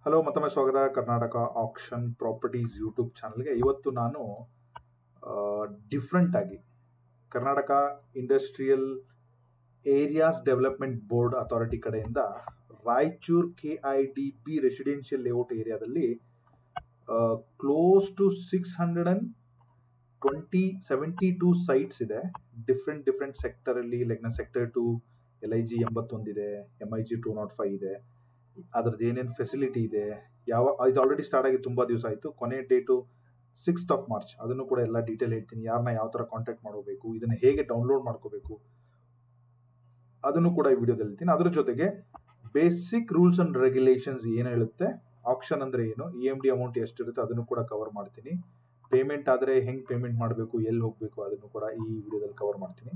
Hello ಮತ್ತೊಮ್ಮೆ ಸ್ವಾಗತ Karnataka action properties YouTube ಚಾನಲ್ಗೆ. ಇವತ್ತು ನಾನು ಡಿಫ್ರೆಂಟ್ ಆಗಿ Karnataka industrial areas development board authority ಕಡೆಯಿಂದ ರಾಯಚೂರು KIDB ರೆಸಿಡೆನ್ಷಿಯಲ್ ಲೇಔಟ್ ಏರಿಯಾದಲ್ಲಿ ಕ್ಲೋಸ್ ಟು 672 ಸೈಟ್ಸ್ ಇದೆ. ಡಿಫ್ರೆಂಟ್ ಸೆಕ್ಟರಲ್ಲಿ, ಲೈಕ್ ಸೆಕ್ಟರ್ 2 LIG 81 ಇದೆ, MIG 205 ಇದೆ. ಅದ್ರದ್ದು ಏನೇನು ಫೆಸಿಲಿಟಿ ಇದೆ, ಇದು ಆಲ್ರೆಡಿ ಸ್ಟಾರ್ಟ್ ಆಗಿ ತುಂಬ ದಿವಸ ಆಯಿತು. ಕೊನೆ ಡೇಟು 6th March. ಅದನ್ನು ಕೂಡ ಎಲ್ಲ ಡೀಟೇಲ್ ಹೇಳ್ತೀನಿ. ಯಾರನ್ನ ಯಾವ ಥರ ಕಾಂಟ್ಯಾಕ್ಟ್ ಮಾಡಬೇಕು, ಇದನ್ನು ಹೇಗೆ ಡೌನ್ಲೋಡ್ ಮಾಡ್ಕೋಬೇಕು, ಅದನ್ನು ಕೂಡ ಈ ವಿಡಿಯೋದಲ್ಲಿ ಹೇಳ್ತೀನಿ. ಅದ್ರ ಜೊತೆಗೆ ಬೇಸಿಕ್ ರೂಲ್ಸ್ ಅಂಡ್ ರೆಗ್ಯುಲೇಷನ್ಸ್ ಏನು ಹೇಳುತ್ತೆ, ಆಕ್ಷನ್ ಅಂದರೆ ಏನು, EMD ಅಮೌಂಟ್ ಎಷ್ಟಿರುತ್ತೆ ಅದನ್ನು ಕೂಡ ಕವರ್ ಮಾಡ್ತೀನಿ. ಪೇಮೆಂಟ್ ಆದರೆ ಹೆಂಗೆ ಪೇಮೆಂಟ್ ಮಾಡಬೇಕು, ಎಲ್ಲಿ ಹೋಗಬೇಕು, ಅದನ್ನು ಕೂಡ ಈ ವಿಡಿಯೋದಲ್ಲಿ ಕವರ್ ಮಾಡ್ತೀನಿ.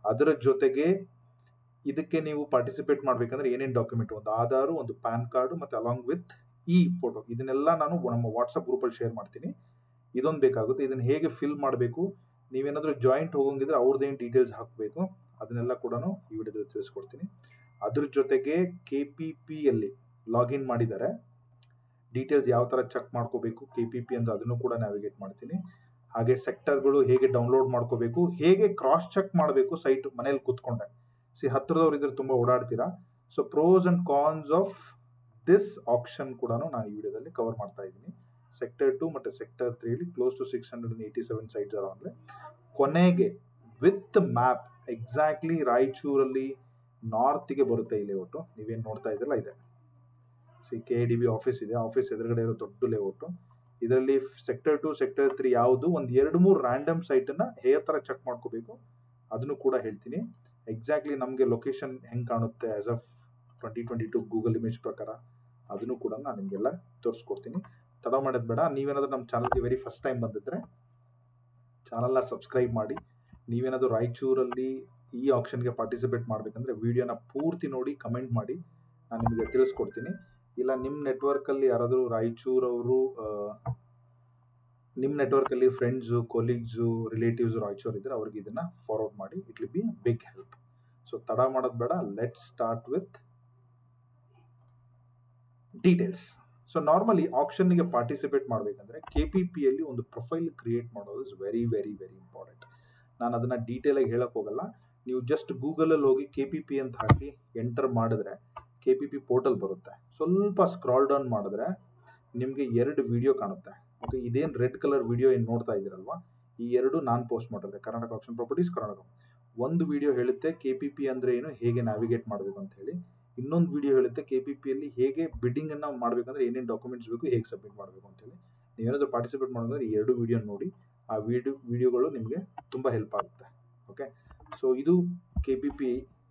ಅದರ ಜೊತೆಗೆ ಇದಕ್ಕೆ ನೀವು ಪಾರ್ಟಿಸಿಪೇಟ್ ಮಾಡಬೇಕಂದ್ರೆ ಏನೇನು ಡಾಕ್ಯುಮೆಂಟ್, ಒಂದು ಆಧಾರ್, ಒಂದು ಪ್ಯಾನ್ ಕಾರ್ಡು ಮತ್ತು ಅಲಾಂಗ್ ವಿತ್ ಈ ಫೋಟೋ, ಇದನ್ನೆಲ್ಲ ನಾನು ನಮ್ಮ ವಾಟ್ಸಪ್ ಗ್ರೂಪಲ್ಲಿ ಶೇರ್ ಮಾಡ್ತೀನಿ. ಇದೊಂದು ಬೇಕಾಗುತ್ತೆ. ಇದನ್ನು ಹೇಗೆ ಫಿಲ್ ಮಾಡಬೇಕು, ನೀವೇನಾದರೂ ಜಾಯಿಂಟ್ ಹೋಗೋಂಗಿದ್ರೆ ಅವ್ರದ್ದೇನು ಡೀಟೇಲ್ಸ್ ಹಾಕಬೇಕು, ಅದನ್ನೆಲ್ಲ ಕೂಡ ಈ ವಿಡಿಯೋದಲ್ಲಿ ತಿಳಿಸ್ಕೊಡ್ತೀನಿ. ಅದ್ರ ಜೊತೆಗೆ KPPಯಲ್ಲಿ ಲಾಗಿನ್ ಮಾಡಿದ್ದಾರೆ, ಡೀಟೇಲ್ಸ್ ಯಾವ ಥರ ಚೆಕ್ ಮಾಡ್ಕೋಬೇಕು KPP ಅಂತ ಅದನ್ನು ಕೂಡ ನ್ಯಾವಿಗೇಟ್ ಮಾಡ್ತೀನಿ. ಹಾಗೆ ಸೆಕ್ಟರ್ಗಳು ಹೇಗೆ ಡೌನ್ಲೋಡ್ ಮಾಡ್ಕೋಬೇಕು, ಹೇಗೆ ಕ್ರಾಸ್ ಚೆಕ್ ಮಾಡಬೇಕು ಸೈಟ್ ಮನೇಲಿ ಕೂತ್ಕೊಂಡೆ. ಹತ್ತಿರದವ್ರು ಇದ್ರೆ ತುಂಬ ಓಡಾಡ್ತೀರಾ. So pros and cons of this action ಕೂಡ ನಾನು ಈ ವಿಡಿಯೋದಲ್ಲಿ ಕವರ್ ಮಾಡ್ತಾ ಇದ್ದೀನಿ. ಸೆಕ್ಟರ್ 2 ಮತ್ತು sector 3 close to 687 sites are online. ಕೊನೆಗೆ ವಿತ್ ಮ್ಯಾಪ್ ಎಕ್ಸಾಕ್ಟ್ಲಿ ರಾಯಚೂರಲ್ಲಿ ನಾರ್ತ್ಗೆ ಬರುತ್ತೆ ಈ ಲೇಔಟು. ನೀವೇನು ನೋಡ್ತಾ ಇದ್ರಲ್ಲ ಇದೆ. KIDB ಆಫೀಸ್ ಇದೆ, ಆಫೀಸ್ ಎದುರುಗಡೆ ಇರೋ ದೊಡ್ಡ ಲೇಔಟು. ಇದರಲ್ಲಿ ಸೆಕ್ಟರ್ 2 ಸೆಕ್ಟರ್ 3 ಯಾವುದು, ಒಂದು 2-3 ರ್ಯಾಂಡಮ್ ಸೈಟನ್ನು ಹೇಗೆ ಥರ ಚೆಕ್ ಮಾಡ್ಕೋಬೇಕು ಅದನ್ನು ಕೂಡ ಹೇಳ್ತೀನಿ. ಎಕ್ಸಾಕ್ಟ್ಲಿ ನಮಗೆ ಲೊಕೇಶನ್ ಹೆಂಗೆ ಕಾಣುತ್ತೆ ಆಸ್ ಆಫ್ 2022 ಗೂಗಲ್ ಇಮೇಜ್ ಪ್ರಕಾರ, ಅದನ್ನು ಕೂಡ ನಾನು ನಿಮಗೆಲ್ಲ ತೋರಿಸ್ಕೊಡ್ತೀನಿ. ತಡ ಮಾಡೋದು ಬೇಡ. ನೀವೇನಾದರೂ ನಮ್ಮ ಚಾನಲ್ಗೆ ವೆರಿ ಫಸ್ಟ್ ಟೈಮ್ ಬಂದಿದ್ದರೆ ಚಾನಲ್ನ ಸಬ್ಸ್ಕ್ರೈಬ್ ಮಾಡಿ. ನೀವೇನಾದರೂ ರಾಯಚೂರಲ್ಲಿ ಈ ಆಕ್ಷನ್ಗೆ ಪಾರ್ಟಿಸಿಪೇಟ್ ಮಾಡಬೇಕಂದ್ರೆ ವಿಡಿಯೋನ ಪೂರ್ತಿ ನೋಡಿ ಕಮೆಂಟ್ ಮಾಡಿ, ನಾನು ನಿಮಗೆ ತಿಳಿಸ್ಕೊಡ್ತೀನಿ. ಇಲ್ಲ ನಿಮ್ಮ ನೆಟ್ವರ್ಕಲ್ಲಿ ಯಾರಾದರೂ ರಾಯಚೂರವರು, ನಿಮ್ಮ ನೆಟ್ವರ್ಕಲ್ಲಿ ಫ್ರೆಂಡ್ಸು, ಕೊಲೀಗ್ಸು, ರಿಲೇಟಿವ್ಸು ರಾಯಚೂರು ಇದ್ದರೆ ಅವ್ರಿಗೆ ಇದನ್ನು ಫಾರ್ವರ್ಡ್ ಮಾಡಿ. It will be big help. So ತಡ ಮಾಡೋದು ಬೇಡ. Let's start with details. So normally ಆಕ್ಷನ್ಗೆ ಪಾರ್ಟಿಸಿಪೇಟ್ ಮಾಡಬೇಕಂದ್ರೆ KPPಯಲ್ಲಿ ಒಂದು ಪ್ರೊಫೈಲ್ ಕ್ರಿಯೇಟ್ ಮಾಡೋದು ಇಸ್ ವೆರಿ ಇಂಪಾರ್ಟೆಂಟ್. ನಾನು ಅದನ್ನು ಡೀಟೇಲಾಗಿ ಹೇಳೋಕ್ಕೆ ಹೋಗಲ್ಲ. ನೀವು ಜಸ್ಟ್ ಗೂಗಲಲ್ಲಿ ಹೋಗಿ KPP ಅಂತ ಹಾಕಿ ಎಂಟರ್ ಮಾಡಿದ್ರೆ KPP ಪೋರ್ಟಲ್ ಬರುತ್ತೆ. ಸ್ವಲ್ಪ ಸ್ಕ್ರಾಲ್ ಡೌನ್ ಮಾಡಿದ್ರೆ ನಿಮಗೆ 2 ವಿಡಿಯೋ ಕಾಣುತ್ತೆ. ಓಕೆ, ಇದೇನು ರೆಡ್ ಕಲರ್ ವಿಡಿಯೋ ಏನು ನೋಡ್ತಾ ಇದ್ದೀರಲ್ವಾ, ಈ 2 ನಾನು ಪೋಸ್ಟ್ ಮಾಡಿದೆ, ಕರ್ನಾಟಕ ಆಕ್ಷನ್ ಪ್ರಾಪರ್ಟೀಸ್ ಕರ್ನಾಟಕ. ಒಂದು ವಿಡಿಯೋ ಹೇಳುತ್ತೆ KPP ಅಂದರೆ ಏನು, ಹೇಗೆ ನ್ಯಾವಿಗೇಟ್ ಮಾಡಬೇಕು ಅಂತ ಹೇಳಿ. ಇನ್ನೊಂದು ವಿಡಿಯೋ ಹೇಳುತ್ತೆ KPPಯಲ್ಲಿ ಹೇಗೆ ಬಿಡ್ಡಿಂಗನ್ನು ಮಾಡಬೇಕಂದ್ರೆ ಏನೇನು ಡಾಕ್ಯುಮೆಂಟ್ಸ್ ಬೇಕು, ಹೇಗೆ ಸಬ್ಮಿಟ್ ಮಾಡಬೇಕು ಅಂತೇಳಿ. ನೀವೇನಾದರೂ ಪಾರ್ಟಿಸಿಪೇಟ್ ಮಾಡೋದಂದ್ರೆ ಈ 2 ವಿಡಿಯೋ ನೋಡಿ. ಆ ವಿಡಿಯೋಗಳು ನಿಮಗೆ ತುಂಬ ಹೆಲ್ಪ್ ಆಗುತ್ತೆ. ಓಕೆ, ಸೊ ಇದು KPP.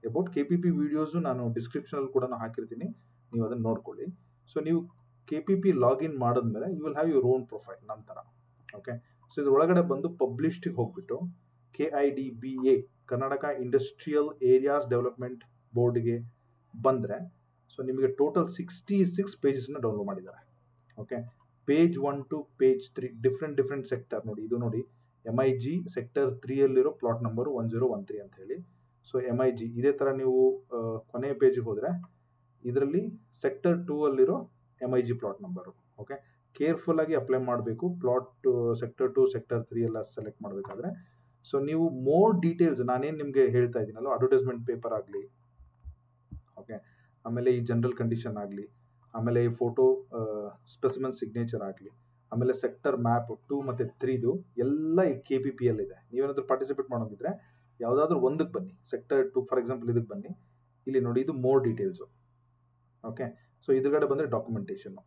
ಅಬೌಟ್ KPP ವಿಡಿಯೋಸು ನಾನು ಡಿಸ್ಕ್ರಿಪ್ಷನಲ್ಲಿ ಕೂಡ ಹಾಕಿರ್ತೀನಿ, ನೀವು ಅದನ್ನು ನೋಡ್ಕೊಳ್ಳಿ. ಸೊ ನೀವು KPP ಲಾಗಿನ್ ಮಾಡಿದ್ಮೇಲೆ you will have your own profile ನಮ್ಮ ಥರ. ಓಕೆ, ಸೊ ಇದ್ರ ಒಳಗಡೆ ಬಂದು ಪಬ್ಲಿಷ್ಟಿಗೆ ಹೋಗ್ಬಿಟ್ಟು KIDBA Karnataka industrial areas development ಬೋರ್ಡ್ಗೆ ಬಂದರೆ, ಸೊ ನಿಮಗೆ ಟೋಟಲ್ 66 ಪೇಜಸ್ನ ಡೌನ್ಲೋಡ್ ಮಾಡಿದ್ದಾರೆ. Okay, page 1 to page 3 different sector ನೋಡಿ. ಇದು ನೋಡಿ MIG ಸೆಕ್ಟರ್ 3ಯಲ್ಲಿರೋ ಪ್ಲಾಟ್ ನಂಬರು 1013 ಅಂತ ಹೇಳಿ. ಸೊ MIG ಇದೇ ಥರ ನೀವು ಕೊನೆಯ ಪೇಜಿಗೆ ಹೋದರೆ ಇದರಲ್ಲಿ ಸೆಕ್ಟರ್ 2ಅಲ್ಲಿರೋ MIG ಪ್ಲಾಟ್ ನಂಬರು. ಓಕೆ, ಕೇರ್ಫುಲ್ಲಾಗಿ ಅಪ್ಲೈ ಮಾಡಬೇಕು. ಪ್ಲಾಟ್ ಸೆಕ್ಟರ್ 2 ಸೆಕ್ಟರ್ 3 ಎಲ್ಲ ಸೆಲೆಕ್ಟ್ ಮಾಡಬೇಕಾದ್ರೆ. ಸೊ ನೀವು ಮೋರ್ ಡೀಟೇಲ್ಸ್ ನಾನೇನು ನಿಮಗೆ ಹೇಳ್ತಾ ಇದ್ದೀನಲ್ಲ, ಅಡ್ವರ್ಟೈಸ್ಮೆಂಟ್ ಪೇಪರ್ ಆಗಲಿ, ಓಕೆ, ಆಮೇಲೆ ಈ ಜನರಲ್ ಕಂಡೀಷನ್ ಆಗಲಿ, ಆಮೇಲೆ ಈ ಫೋಟೋ ಸ್ಪೆಸಿಮೆನ್ ಸಿಗ್ನೇಚರ್ ಆಗಲಿ, ಆಮೇಲೆ ಸೆಕ್ಟರ್ ಮ್ಯಾಪ್ 2 ಮತ್ತು 3ದು ಎಲ್ಲ ಈ KPPಯಲ್ಲಿದೆ. ನೀವೇನಾದರೂ ಪಾರ್ಟಿಸಿಪೇಟ್ ಮಾಡೋಂಗಿದ್ರೆ ಯಾವುದಾದ್ರೂ ಒಂದಕ್ಕೆ ಬನ್ನಿ. ಸೆಕ್ಟರ್ 2 ಫಾರ್ ಎಕ್ಸಾಂಪಲ್ ಇದಕ್ಕೆ ಬನ್ನಿ. ಇಲ್ಲಿ ನೋಡಿ, ಇದು ಮೋರ್ ಡೀಟೇಲ್ಸು. ಓಕೆ, ಸೊ ಇದ್ರಗಡೆ ಬಂದರೆ ಡಾಕ್ಯುಮೆಂಟೇಷನ್ನು.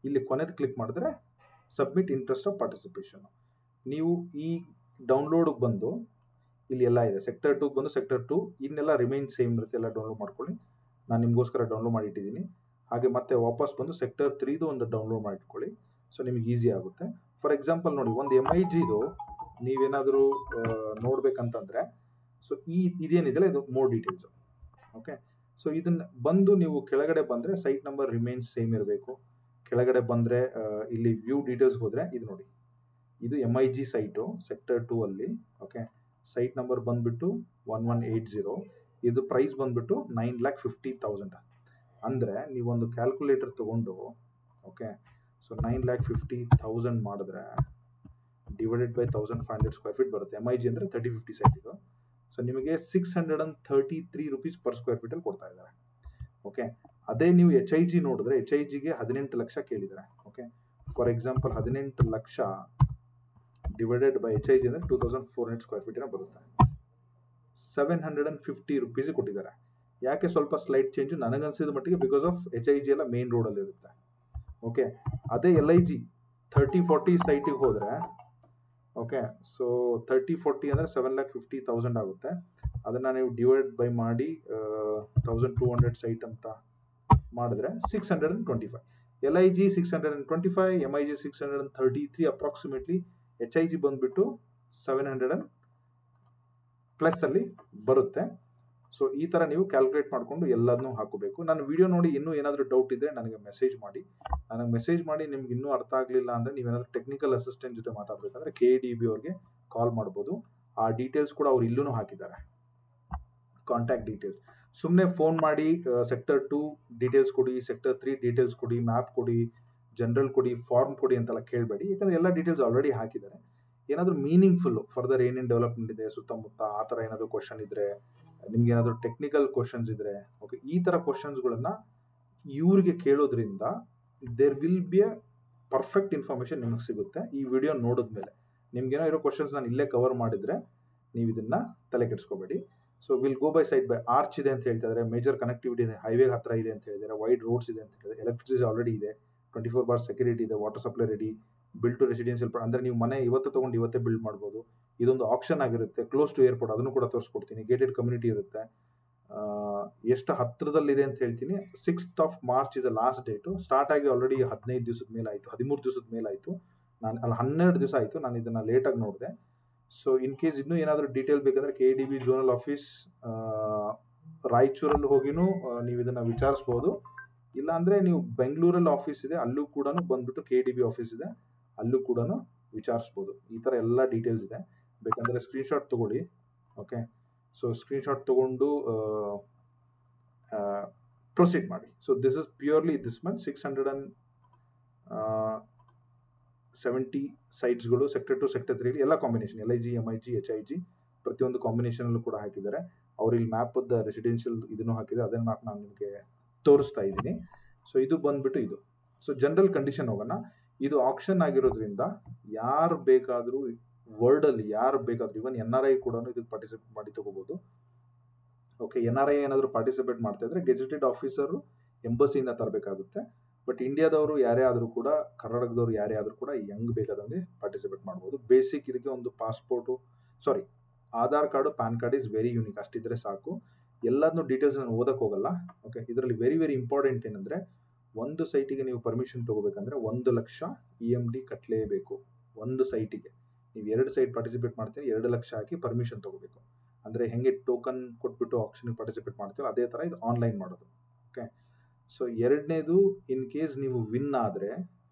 ಇಲ್ಲಿ ಕೊನೆದು ಕ್ಲಿಕ್ ಮಾಡಿದ್ರೆ ಸಬ್ಮಿಟ್ ಇಂಟ್ರೆಸ್ಟ್ ಆಫ್ ಪಾರ್ಟಿಸಿಪೇಷನ್ನು. ನೀವು ಈ ಡೌನ್ಲೋಡಿಗೆ ಬಂದು ಇಲ್ಲಿ ಎಲ್ಲ ಇದೆ. ಸೆಕ್ಟರ್ 2ಗೆ ಬಂದು ಸೆಕ್ಟರ್ 2 ಇನ್ನೆಲ್ಲ ರಿಮೈನ್ ಸೇಮ್ ಇರುತ್ತೆ, ಎಲ್ಲ ಡೌನ್ಲೋಡ್ ಮಾಡ್ಕೊಳ್ಳಿ. ನಾನು ನಿಮಗೋಸ್ಕರ ಡೌನ್ಲೋಡ್ ಮಾಡಿಟ್ಟಿದ್ದೀನಿ. ಹಾಗೆ ಮತ್ತೆ ವಾಪಸ್ ಬಂದು ಸೆಕ್ಟರ್ 3ದು ಒಂದು ಡೌನ್ಲೋಡ್ ಮಾಡಿಟ್ಕೊಳ್ಳಿ. ಸೊ ನಿಮಗೆ ಈಸಿ ಆಗುತ್ತೆ. ಫಾರ್ ಎಕ್ಸಾಂಪಲ್ ನೋಡಿ, ಒಂದು MIGದು ನೀವೇನಾದರೂ ನೋಡ್ಬೇಕಂತಂದರೆ, ಸೊ ಇದೇನಿದೆಯಲ್ಲ ಇದು ಮೋರ್ ಡೀಟೇಲ್ಸು. ಓಕೆ, ಸೊ ಇದನ್ನು ಬಂದು ನೀವು ಕೆಳಗಡೆ ಬಂದರೆ ಸೈಟ್ ನಂಬರ್ ರಿಮೈನ್ಸ್ ಸೇಮ್ ಇರಬೇಕು. ಕೆಳಗಡೆ ಬಂದರೆ ಇಲ್ಲಿ ವ್ಯೂ ಡೀಟೇಲ್ಸ್ ಹೋದರೆ ಇದು ನೋಡಿ, ಇದು MIG ಸೈಟು ಸೆಕ್ಟರ್ 2ಅಲ್ಲಿ. ಓಕೆ, ಸೈಟ್ ನಂಬರ್ ಬಂದುಬಿಟ್ಟು 1180. ಇದು ಪ್ರೈಸ್ ಬಂದುಬಿಟ್ಟು 9,50,000. ಅಂದರೆ ನೀವೊಂದು ಕ್ಯಾಲ್ಕುಲೇಟರ್ ತೊಗೊಂಡು, ಓಕೆ. ಸೊ 9,50,000 ಮಾಡಿದ್ರೆ ಡಿವೈಡೆಡ್ ಬೈ 1,500 ಸ್ಕ್ವೇರ್ ಫೀಟ್ ಬರುತ್ತೆ. MIG ಅಂದರೆ 30-50 ಸೈಟ್ ಇದು. ಸೊ ನಿಮಗೆ 633 rupees per ಸ್ಕ್ವೇರ್ ಫೀಟಲ್ಲಿ ಕೊಡ್ತಾ ಇದ್ದಾರೆ. ಓಕೆ. ಅದೇ ನೀವು HIG ನೋಡಿದ್ರೆ HIGಗೆ 18 ಲಕ್ಷ ಕೇಳಿದ್ದಾರೆ. Okay. For example 18 lakh divided by HIG ಅಂದರೆ 2,400 ಸ್ಕ್ವೇರ್ ಫೀಟಿನ ಬರುತ್ತೆ. 750 rupees ಕೊಟ್ಟಿದ್ದಾರೆ. ಯಾಕೆ ಸ್ವಲ್ಪ ಸ್ಲೈಟ್ ಚೇಂಜು ನನಗನ್ಸಿದ ಮಟ್ಟಿಗೆ ಬಿಕಾಸ್ ಆಫ್ HIG ಎಲ್ಲ ಮೇನ್ ರೋಡಲ್ಲಿ ಇರುತ್ತೆ. ಓಕೆ. ಅದೇ LIG 30-40 ಸೈಟಿಗೆ ಹೋದರೆ, ಓಕೆ, ಸೊ 30-40 ಅಂದರೆ 7,50,000 ಆಗುತ್ತೆ. ಅದನ್ನು ನೀವು ಡಿವೈಡ್ ಬೈ ಮಾಡಿ 1,200 ಸೈಟ್ ಅಂತ ಮಾಡಿದ್ರೆ 625. LIG 625, MIG 633 approximately. HIG ಬಂದುಬಿಟ್ಟು 700 ಪ್ಲಸ್ ಅಲ್ಲಿ ಬರುತ್ತೆ. ಸೊ ಈ ಥರ ನೀವು ಕ್ಯಾಲ್ಕುಲೇಟ್ ಮಾಡಿಕೊಂಡು ಎಲ್ಲದನ್ನೂ ಹಾಕೋಬೇಕು. ನಾನು ವಿಡಿಯೋ ನೋಡಿ ಇನ್ನೂ ಏನಾದರೂ ಡೌಟ್ ಇದ್ದರೆ ನನಗೆ ಮೆಸೇಜ್ ಮಾಡಿ. ನನಗೆ ಮೆಸೇಜ್ ಮಾಡಿ ನಿಮ್ಗೆ ಇನ್ನೂ ಅರ್ಥ ಆಗಲಿಲ್ಲ ಅಂದರೆ ನೀವೇನಾದರೂ ಟೆಕ್ನಿಕಲ್ ಅಸಿಸ್ಟೆಂಟ್ ಜೊತೆ ಮಾತಾಡಬೇಕಂದ್ರೆ KDB ಅವ್ರಿಗೆ ಕಾಲ್ ಮಾಡ್ಬೋದು. ಆ ಡೀಟೇಲ್ಸ್ ಕೂಡ ಅವ್ರು ಇಲ್ಲೂ ಹಾಕಿದ್ದಾರೆ, ಕಾಂಟ್ಯಾಕ್ಟ್ ಡೀಟೇಲ್ಸ್. ಸುಮ್ಮನೆ ಫೋನ್ ಮಾಡಿ ಸೆಕ್ಟರ್ 2 ಡೀಟೇಲ್ಸ್ ಕೊಡಿ, ಸೆಕ್ಟರ್ 3 ಡೀಟೇಲ್ಸ್ ಕೊಡಿ, ಮ್ಯಾಪ್ ಕೊಡಿ, ಜನರಲ್ ಕೊಡಿ, ಫಾರ್ಮ್ ಕೊಡಿ ಅಂತೆಲ್ಲ ಕೇಳಬೇಡಿ. ಯಾಕಂದರೆ ಎಲ್ಲ ಡೀಟೇಲ್ಸ್ ಆಲ್ರೆಡಿ ಹಾಕಿದ್ದಾರೆ. ಏನಾದರೂ ಮೀನಿಂಗ್ಫುಲ್ಲು ಫರ್ದರ್ ಏನೇನು ಡೆವಲಪ್ಮೆಂಟ್ ಇದೆ ಸುತ್ತಮುತ್ತ ಆ ಥರ ಏನಾದರೂ ಕ್ವಶನ್ ಇದ್ದರೆ, ನಿಮ್ಗೆ ಏನಾದರೂ ಟೆಕ್ನಿಕಲ್ ಕ್ವಶನ್ಸ್ ಇದ್ದರೆ, ಓಕೆ, ಈ ಥರ ಕ್ವಶನ್ಸ್ಗಳನ್ನು ಇವ್ರಿಗೆ ಕೇಳೋದ್ರಿಂದ there will be a perfect information ನಿಮಗೆ ಸಿಗುತ್ತೆ. ಈ ವಿಡಿಯೋ ನೋಡಿದ್ಮೇಲೆ ನಿಮ್ಗೇನೋ ಇರೋ ಕ್ವಶನ್ಸ್ ನಾನು ಇಲ್ಲೇ ಕವರ್ ಮಾಡಿದರೆ ನೀವು ಇದನ್ನು ತಲೆ ಕೆಡಿಸ್ಕೋಬೇಡಿ. So will go by side by. Arch ಇದೆ ಅಂತ ಹೇಳ್ತಾ ಇದ್ದಾರೆ, ಮೇಜರ್ ಕನೆಕ್ಟಿವಿಟಿ ಇದೆ, ಹೈವೇ ಹತ್ರ ಇದೆ ಅಂತ ಹೇಳಿದ್ದಾರೆ, ವೈಡ್ ರೋಡ್ಸ್ ಇದೆ ಅಂತ ಹೇಳಿದ್ದಾರೆ, ಎಲೆಕ್ಟ್ರಿಸಿಟಿ ಆಲ್ರೆಡಿ ಇದೆ, 24 hours ಸೆಕ್ಯೂರಿಟಿ ಇದೆ, water supply ready, build to residential ಅಂದರೆ ನೀವು ಮನೆ ಇವತ್ತು ತೊಗೊಂಡು ಇವತ್ತೇ ಬಿಲ್ಡ್ ಮಾಡ್ಬೋದು. ಇದೊಂದು ಆಪ್ಷನ್ ಆಗಿರುತ್ತೆ. ಕ್ಲೋಸ್ ಟು ಏರ್ಪೋರ್ಟ್, ಅದನ್ನು ಕೂಡ ತೋರಿಸ್ಕೊಡ್ತೀನಿ. ಗೇಟೆಡ್ ಕಮ್ಯುನಿಟಿ ಇರುತ್ತೆ. ಎಷ್ಟು ಹತ್ತಿರದಲ್ಲಿದೆ ಅಂತ ಹೇಳ್ತೀನಿ. 6th March is the last date. Start ಆಗಿ ಆಲ್ರೆಡಿ 15 ದಿವಸದ ಮೇಲೆ ಆಯಿತು, 13 ದಿವಸದ ಮೇಲೆ ಆಯಿತು. ನಾನು ಅಲ್ಲಿ 12 ದಿವಸ ಆಯಿತು. ನಾನು ಇದನ್ನು ಲೇಟಾಗಿ ನೋಡಿದೆ. ಸೊ ಇನ್ ಕೇಸ್ ಇನ್ನೂ ಏನಾದರೂ ಡೀಟೇಲ್ ಬೇಕಂದರೆ KDB ಝೋನಲ್ ಆಫೀಸ್ ರಾಯಚೂರಲ್ಲಿ ಹೋಗಿನೂ ನೀವು ಇದನ್ನು ವಿಚಾರಿಸ್ಬೋದು. ಇಲ್ಲಾಂದರೆ ನೀವು ಬೆಂಗಳೂರಲ್ಲಿ ಆಫೀಸ್ ಇದೆ, ಅಲ್ಲೂ ಕೂಡ ಬಂದುಬಿಟ್ಟು KDB ಆಫೀಸ್ ಇದೆ, ಅಲ್ಲೂ ಕೂಡ ವಿಚಾರಿಸ್ಬೋದು. ಈ ಥರ ಎಲ್ಲ ಡೀಟೇಲ್ಸ್ ಇದೆ. ಬೇಕಂದರೆ ಸ್ಕ್ರೀನ್ಶಾಟ್ ತೊಗೊಳ್ಳಿ. ಓಕೆ. ಸೊ ಸ್ಕ್ರೀನ್ಶಾಟ್ ತೊಗೊಂಡು ಪ್ರೊಸೀಡ್ ಮಾಡಿ. So this is purely this month 670 ಸೈಟ್ಸ್ಗಳು ಸೆಕ್ಟರ್ 2 ಸೆಕ್ಟರ್ 3 ಎಲ್ಲ ಕಾಂಬಿನೇಷನ್, LIG, MIG, HIG ಪ್ರತಿಯೊಂದು ಕಾಂಬಿನೇಷನಲ್ಲೂ ಕೂಡ ಹಾಕಿದ್ದಾರೆ. ಅವ್ರು ಇಲ್ಲಿ ಮ್ಯಾಪದ ರೆಸಿಡೆನ್ಷಿಯಲ್ ಇದನ್ನು ಹಾಕಿದ್ದಾರೆ. ಅದನ್ನು ಮ್ಯಾಪ್ ನಾನು ನಿಮಗೆ ತೋರಿಸ್ತಾ ಇದ್ದೀನಿ. ಸೊ ಇದು ಬಂದುಬಿಟ್ಟು ಇದು. ಸೊ ಜನರಲ್ ಕಂಡೀಷನ್ ಹೋಗೋಣ. ಇದು ಆಕ್ಷನ್ ಆಗಿರೋದ್ರಿಂದ ಯಾರು ಬೇಕಾದರೂ ವರ್ಲ್ಡಲ್ಲಿ ಯಾರು ಬೇಕಾದರೂ ಇವನ್ NRI ಕೂಡ ಇದಕ್ಕೆ ಪಾರ್ಟಿಸಿಪೇಟ್ ಮಾಡಿ ತಗೋಬೋದು. ಓಕೆ. NRI ಏನಾದರೂ ಪಾರ್ಟಿಸಿಪೇಟ್ ಮಾಡ್ತಾ ಇದ್ರೆ ಗೆಜೆಟೆಡ್ ಆಫೀಸರು ಎಂಬಸಿಯಿಂದ ತರಬೇಕಾಗುತ್ತೆ. ಬಟ್ ಇಂಡಿಯಾದವರು ಯಾರೇ ಆದರೂ ಕೂಡ, ಕರ್ನಾಟಕದವರು ಯಾರೇ ಆದರೂ ಕೂಡ ಹೆಂಗ್ ಬೇಕಾದಂಗೆ ಪಾರ್ಟಿಸಿಪೇಟ್ ಮಾಡ್ಬೋದು. ಬೇಸಿಕ್ ಇದಕ್ಕೆ ಒಂದು Aadhaar card, PAN card is very unique. ಅಷ್ಟಿದ್ರೆ ಸಾಕು. ಎಲ್ಲದನ್ನೂ ಡೀಟೇಲ್ಸ್ ನಾನು ಓದಕ್ಕೆ ಹೋಗಲ್ಲ. ಓಕೆ. ಇದರಲ್ಲಿ ವೆರಿ ವೆರಿ ಇಂಪಾರ್ಟೆಂಟ್ ಏನಂದರೆ, ಒಂದು ಸೈಟಿಗೆ ನೀವು ಪರ್ಮಿಷನ್ ತೊಗೋಬೇಕಂದ್ರೆ 1 ಲಕ್ಷ EMD ಕಟ್ಟಲೇಬೇಕು. ಒಂದು ಸೈಟಿಗೆ ನೀವು 2 ಸೈಟ್ ಪಾರ್ಟಿಸಿಪೇಟ್ ಮಾಡ್ತೀರಿ, 2 ಲಕ್ಷ ಹಾಕಿ ಪರ್ಮಿಷನ್ ತೊಗೋಬೇಕು. ಅಂದರೆ ಹೆಂಗೆ ಟೋಕನ್ ಕೊಟ್ಬಿಟ್ಟು ಆಕ್ಷನ್ಗೆ ಪಾರ್ಟಿಸಿಪೇಟ್ ಮಾಡ್ತೀವಿ ಅದೇ ಥರ ಇದು ಆನ್ಲೈನ್ ಮಾಡೋದು. ಓಕೆ. ಸೊ ಎರಡನೇದು, ಇನ್ ಕೇಸ್ ನೀವು ವಿನ್ ಆದರೆ,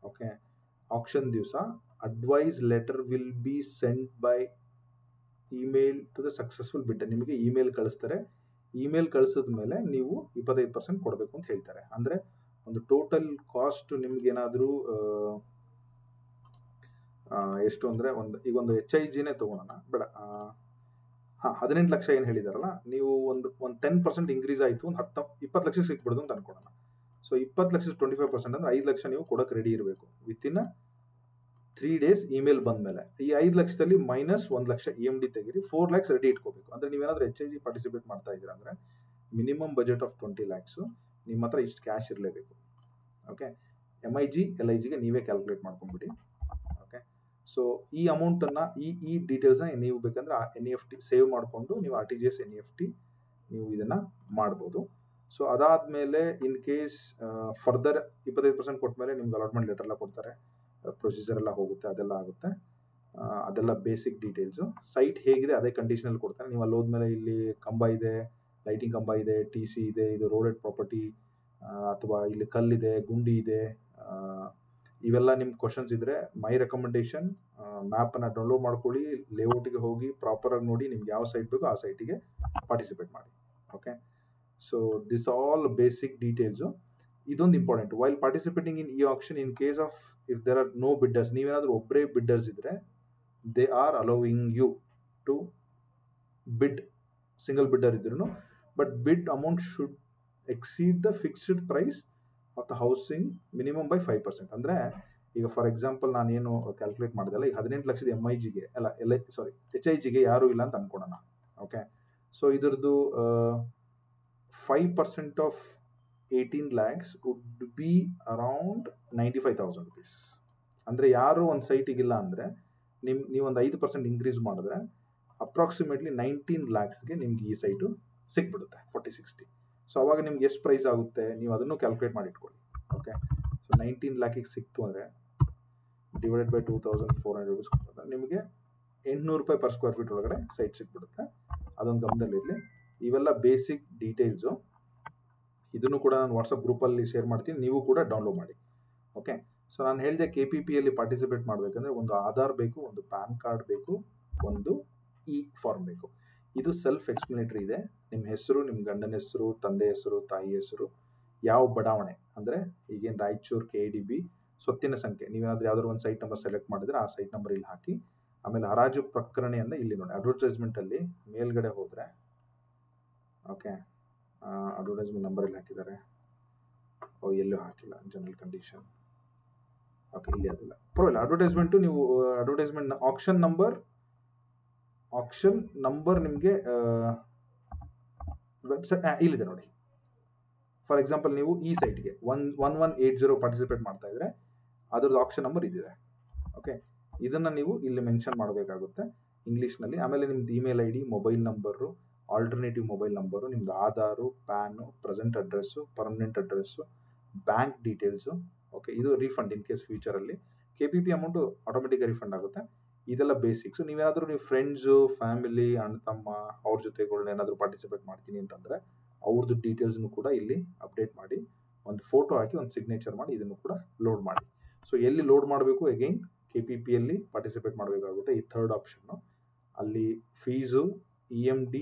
ಓಕೆ, ಆಕ್ಷನ್ ದಿವಸ advice letter will be send by email to the successful bidder. ನಿಮಗೆ ಇಮೇಲ್ ಕಳಿಸ್ತಾರೆ. ಇಮೇಲ್ ಕಳಿಸಿದ ಮೇಲೆ ನೀವು 25% ಕೊಡಬೇಕು ಅಂತ ಹೇಳ್ತಾರೆ. ಅಂದರೆ ಒಂದು ಟೋಟಲ್ ಕಾಸ್ಟ್ ನಿಮ್ಗೇನಾದರೂ ಎಷ್ಟು ಅಂದರೆ ಈಗ ಒಂದು HIGನೇ ತೊಗೊಳೋಣ, ಬೇಡ, 18 ಲಕ್ಷ ಏನು ಹೇಳಿದಾರಲ್ಲ, ನೀವು ಒಂದು 10% ಇನ್ಕ್ರೀಸ್ ಆಯಿತು, ಒಂದು 20 ಲಕ್ಷಕ್ಕೆ ಸಿಕ್ಬಿಡ್ದು ಅಂತ ಅನ್ಕೊಳ್ಳೋಣ. ಸೊ 20 ಲಕ್ಷ 25% ಅಂದರೆ 5 ಲಕ್ಷ ನೀವು ಕೊಡೋಕೆ ರೆಡಿ ಇರಬೇಕು ವಿತಿನ್ 3 days. ಇಮೇಲ್ ಬಂದಮೇಲೆ ಈ 5 ಲಕ್ಷದಲ್ಲಿ ಮೈನಸ್ 1 ಲಕ್ಷ EMD ತೆಗೀರಿ, 4 lakhs ರೆಡಿ ಇಟ್ಕೋಬೇಕು. ಅಂದರೆ ನೀವೇನಾದರೂ HIG ಪಾರ್ಟಿಸಿಪೇಟ್ ಮಾಡ್ತಾ ಇದ್ದೀರಾ ಅಂದರೆ ಮಿನಿಮಮ್ ಬಜೆಟ್ ಆಫ್ 20 lakhs ನಿಮ್ಮ ಹತ್ರ ಇಷ್ಟು ಕ್ಯಾಶ್ ಇರಲೇಬೇಕು. ಓಕೆ. MIG, LIGಗೆ ನೀವೇ ಕ್ಯಾಲ್ಕುಲೇಟ್ ಮಾಡ್ಕೊಂಡ್ಬಿಡಿ. ಓಕೆ. ಸೊ ಈ ಅಮೌಂಟನ್ನು ಈ ಡೀಟೇಲ್ಸ್ನ ನೀವು ಬೇಕಂದರೆ NEFT ಸೇವ್ ಮಾಡಿಕೊಂಡು ನೀವು RTGS NEFT ನೀವು ಇದನ್ನು ಮಾಡ್ಬೋದು. ಸೊ ಅದಾದಮೇಲೆ ಇನ್ ಕೇಸ್ ಫರ್ದರ್ 25% ಕೊಟ್ಟ ಮೇಲೆ ನಿಮ್ಗೆ ಅಲಾಟ್ಮೆಂಟ್ ಲೆಟರ್ ಎಲ್ಲ ಕೊಡ್ತಾರೆ, ಪ್ರೊಸೀಜರ್ ಎಲ್ಲ ಹೋಗುತ್ತೆ, ಅದೆಲ್ಲ ಆಗುತ್ತೆ. ಅದೆಲ್ಲ ಬೇಸಿಕ್ ಡೀಟೇಲ್ಸು. ಸೈಟ್ ಹೇಗಿದೆ ಅದೇ ಕಂಡೀಷನಲ್ಲಿ ಕೊಡ್ತಾರೆ. ನೀವು ಅಲ್ಲಿ ಹೋದ್ಮೇಲೆ ಇಲ್ಲಿ ಕಂಬ ಇದೆ, ಲೈಟಿಂಗ್ ಕಂಬ ಇದೆ, TC ಇದೆ, ಇದು ರೋಡೆಡ್ ಪ್ರಾಪರ್ಟಿ, ಅಥವಾ ಇಲ್ಲಿ ಕಲ್ಲಿದೆ, ಗುಂಡಿ ಇದೆ, ಇವೆಲ್ಲ ನಿಮ್ಮ ಕ್ವಶನ್ಸ್ ಇದ್ದರೆ ಮೈ ರೆಕಮೆಂಡೇಶನ್ ಮ್ಯಾಪನ್ನು ಡೌನ್ಲೋಡ್ ಮಾಡ್ಕೊಳ್ಳಿ, ಲೇಔಟಿಗೆ ಹೋಗಿ ಪ್ರಾಪರಾಗಿ ನೋಡಿ ನಿಮ್ಗೆ ಯಾವ ಸೈಟ್ ಬೇಕೋ ಆ ಸೈಟಿಗೆ ಪಾರ್ಟಿಸಿಪೇಟ್ ಮಾಡಿ. Okay. So this all basic details. ಇದೊಂದು ಇಂಪಾರ್ಟೆಂಟ್. ವೈಲ್ ಪಾರ್ಟಿಸಿಪೇಟಿಂಗ್ ಇನ್ ಈ action, in case of if there are no bidders, ನೀವೇನಾದ್ರೂ ಒಬ್ಬರೇ ಬಿಡ್ಡರ್ಸ್ ಇದ್ರೆ they are allowing you to bid, single bidder ಇದ್ರೂ, but bid amount should exceed the fixed price of the housing minimum by 5%. ಅಂದರೆ ಈಗ for example ನಾನೇನು calculate ಮಾಡಿದೆಲ್ಲ, ಈಗ 18 ಲಕ್ಷದ MIGಗೆ ಅಲ್ಲ HIGಗೆ ಯಾರೂ ಇಲ್ಲ ಅಂತ ಅನ್ಕೊಳ್ಳೋಣ. ಓಕೆ, ಸೊ ಇದ್ರದ್ದು 5% of 18 lakhs would be around 95,000 rupees. ಅಂದರೆ ಯಾರು ಒಂದು ಸೈಟಿಗಿಲ್ಲ ಅಂದರೆ ನೀವೊಂದು 5% ಇನ್ಕ್ರೀಸ್ ಮಾಡಿದ್ರೆ ಅಪ್ರಾಕ್ಸಿಮೇಟ್ಲಿ 19 lakhsಗೆ ನಿಮ್ಗೆ ಈ ಸೈಟು ಸಿಕ್ಬಿಡುತ್ತೆ 40-60. ಸೊ ಅವಾಗ ನಿಮ್ಗೆ ಎಷ್ಟು ಪ್ರೈಸ್ ಆಗುತ್ತೆ ನೀವು ಅದನ್ನು ಕ್ಯಾಲ್ಕುಲೇಟ್ ಮಾಡಿ ಇಟ್ಕೊಳ್ಳಿ. ಓಕೆ, ಸೊ 19 lakhಗೆ ಸಿಕ್ತು ಅಂದರೆ ಡಿವೈಡೆಡ್ ಬೈ 2,400 rupees ಕೊಡ್ತಾರೆ, ನಿಮಗೆ 800 ರೂಪಾಯಿ ಪರ್ ಸ್ಕ್ವೇರ್ ಫೀಟ್ ಒಳಗಡೆ ಸೈಟ್ ಸಿಕ್ಬಿಡುತ್ತೆ. ಅದೊಂದು ಗಮನದಲ್ಲಿರಲಿ. ಇವೆಲ್ಲ ಬೇಸಿಕ್ ಡೀಟೇಲ್ಸು. ಇದನ್ನು ಕೂಡ ನಾನು ವಾಟ್ಸಪ್ ಗ್ರೂಪಲ್ಲಿ ಶೇರ್ ಮಾಡ್ತೀನಿ, ನೀವು ಕೂಡ ಡೌನ್ಲೋಡ್ ಮಾಡಿ. ಓಕೆ, ಸೊ ನಾನು ಹೇಳಿದೆ KPPಯಲ್ಲಿ ಪಾರ್ಟಿಸಿಪೇಟ್ ಮಾಡಬೇಕಂದ್ರೆ ಒಂದು ಆಧಾರ್ ಬೇಕು, ಒಂದು ಪ್ಯಾನ್ ಕಾರ್ಡ್ ಬೇಕು, ಒಂದು ಫಾರ್ಮ್ ಬೇಕು. ಇದು ಸೆಲ್ಫ್ ಎಕ್ಸ್ಪ್ಲನೇಟರಿ ಇದೆ. ನಿಮ್ಮ ಹೆಸರು, ನಿಮ್ಮ ಗಂಡನ ಹೆಸರು, ತಂದೆ ಹೆಸರು, ತಾಯಿ ಹೆಸರು, ಯಾವ ಬಡಾವಣೆ ಅಂದರೆ ಈಗೇನು ರಾಯಚೂರು KDB, ಸ್ವತ್ತಿನ ಸಂಖ್ಯೆ, ನೀವೇನಾದ್ರೂ ಯಾವ್ದಾದ್ರು ಒಂದು ಸೈಟ್ ನಂಬರ್ ಸೆಲೆಕ್ಟ್ ಮಾಡಿದ್ರೆ ಆ ಸೈಟ್ ನಂಬರ್ ಇಲ್ಲಿ ಹಾಕಿ. ಆಮೇಲೆ ಹರಾಜು ಪ್ರಕರಣ ಅಂದರೆ ಇಲ್ಲಿ ನೋಡಿ ಅಡ್ವರ್ಟೈಸ್ಮೆಂಟಲ್ಲಿ ಮೇಲ್ಗಡೆ ಹೋದರೆ, ಓಕೆ, ಅಡ್ವರ್ಟೈಸ್ಮೆಂಟ್ ನಂಬರ್ ಇಲ್ಲಿ ಹಾಕಿದ್ದಾರೆ, ಎಲ್ಲೂ ಹಾಕಿಲ್ಲ, ಜನರಲ್ ಕಂಡೀಷನ್, ಓಕೆ ಇಲ್ಲಿ ಅದಿಲ್ಲ, ಪರವಾಗಿಲ್ಲ. ಅಡ್ವರ್ಟೈಸ್ಮೆಂಟು ನೀವು ಅಡ್ವರ್ಟೈಸ್ಮೆಂಟ್ ಆಕ್ಷನ್ ನಂಬರ್ ನಿಮಗೆ ವೆಬ್ಸೈಟ್ ಇಲ್ಲಿದೆ ನೋಡಿ. ಫಾರ್ ಎಕ್ಸಾಂಪಲ್ ನೀವು ಈ ಸೈಟ್ಗೆ 1180 ಪಾರ್ಟಿಸಿಪೇಟ್ ಮಾಡ್ತಾ ಇದ್ರೆ ಅದ್ರದ್ದು ಆಕ್ಷನ್ ನಂಬರ್ ಇದಿದೆ. ಓಕೆ, ಇದನ್ನು ನೀವು ಇಲ್ಲಿ ಮೆನ್ಷನ್ ಮಾಡಬೇಕಾಗುತ್ತೆ ಇಂಗ್ಲೀಷ್ನಲ್ಲಿ. ಆಮೇಲೆ ನಿಮ್ದು email ID, mobile number, alternative mobile number, ನಿಮ್ದು Aadhaar, PAN, present address, permanent address, bank details. Okay, ಇದು ರೀಫಂಡ್ ಇನ್ ಕೇಸ್ ಫ್ಯೂಚರಲ್ಲಿ KPP ಅಮೌಂಟು ಆಟೋಮೆಟಿಕ್ ರೀಫಂಡ್ ಆಗುತ್ತೆ. ಇದೆಲ್ಲ ಬೇಸಿಕ್ಸು. ನೀವು ಫ್ರೆಂಡ್ಸು, ಫ್ಯಾಮಿಲಿ, ಅಣ್ಣ ತಮ್ಮ ಅವ್ರ ಜೊತೆಗಳನ್ನೇನಾದರೂ ಪಾರ್ಟಿಸಿಪೇಟ್ ಮಾಡ್ತೀನಿ ಅಂತಂದರೆ ಅವ್ರದ್ದು ಡೀಟೇಲ್ಸ್ನು ಕೂಡ ಇಲ್ಲಿ ಅಪ್ಡೇಟ್ ಮಾಡಿ, ಒಂದು ಫೋಟೋ ಹಾಕಿ ಒಂದು ಸಿಗ್ನೇಚರ್ ಮಾಡಿ ಇದನ್ನು ಕೂಡ ಲೋಡ್ ಮಾಡಿ. ಸೊ ಎಲ್ಲಿ ಲೋಡ್ ಮಾಡಬೇಕು, ಅಗೈನ್ KPPಯಲ್ಲಿ ಪಾರ್ಟಿಸಿಪೇಟ್ ಮಾಡಬೇಕಾಗುತ್ತೆ. ಈ ಥರ್ಡ್ ಆಪ್ಷನ್ನು, ಅಲ್ಲಿ ಫೀಸು, EMD,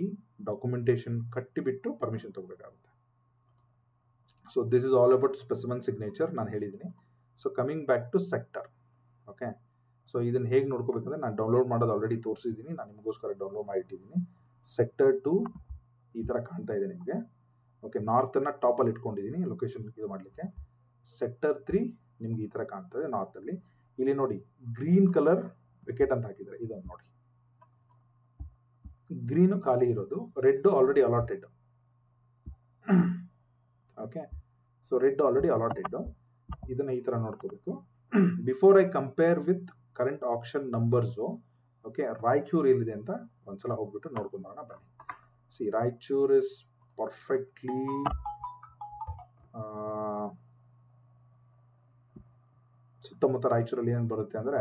ಡಾಕ್ಯುಮೆಂಟೇಷನ್ ಕಟ್ಟಿಬಿಟ್ಟು ಪರ್ಮಿಷನ್ ತಗೋಬೇಕಾಗುತ್ತೆ. So this is all about specimen signature, ನಾನು ಹೇಳಿದ್ದೀನಿ. So coming back to sector. Okay, so ಇದನ್ನು ಹೇಗೆ ನೋಡ್ಕೋಬೇಕಂದ್ರೆ ನಾನು ಡೌನ್ಲೋಡ್ ಮಾಡೋದು ಆಲ್ರೆಡಿ ತೋರಿಸಿದ್ದೀನಿ, ನಾನು ನಿಮಗೋಸ್ಕರ ಡೌನ್ಲೋಡ್ ಮಾಡಿಟ್ಟಿದ್ದೀನಿ. ಸೆಕ್ಟರ್ 2 ಈ ಥರ ಕಾಣ್ತಾ ಇದೆ ನಿಮಗೆ. ಓಕೆ, ನಾರ್ತನ್ನು ಟಾಪಲ್ಲಿ ಇಟ್ಕೊಂಡಿದ್ದೀನಿ ಲೊಕೇಶನ್ ಇದು ಮಾಡಲಿಕ್ಕೆ. ಸೆಕ್ಟರ್ 3 ನಿಮ್ಗೆ ಈ ಥರ ಕಾಣ್ತದೆ ನಾರ್ತಲ್ಲಿ. ಇಲ್ಲಿ ನೋಡಿ ಗ್ರೀನ್ ಕಲರ್ ವಿಕೆಟ್ ಅಂತ ಹಾಕಿದ್ದಾರೆ, ಇದನ್ನು ನೋಡಿ, ಗ್ರೀನು ಖಾಲಿ ಇರೋದು, red already allotted. Okay, so red already allotted. ಇದನ್ನು ಈ ಥರ ನೋಡ್ಕೋಬೇಕು. Before I compare with current action numbers, okay, Raichur ಎಲ್ಲಿದೆ ಅಂತ ಒಂದ್ಸಲ ಹೋಗ್ಬಿಟ್ಟು ನೋಡ್ಕೊಂಡು ಬರೋಣ ಬನ್ನಿ. ಸಿ, ರಾಯಚೂರು ಇಸ್ ಪರ್ಫೆಕ್ಟ್ಲಿ ಸುತ್ತಮುತ್ತ ರಾಯಚೂರಲ್ಲಿ ಏನು ಬರುತ್ತೆ ಅಂದರೆ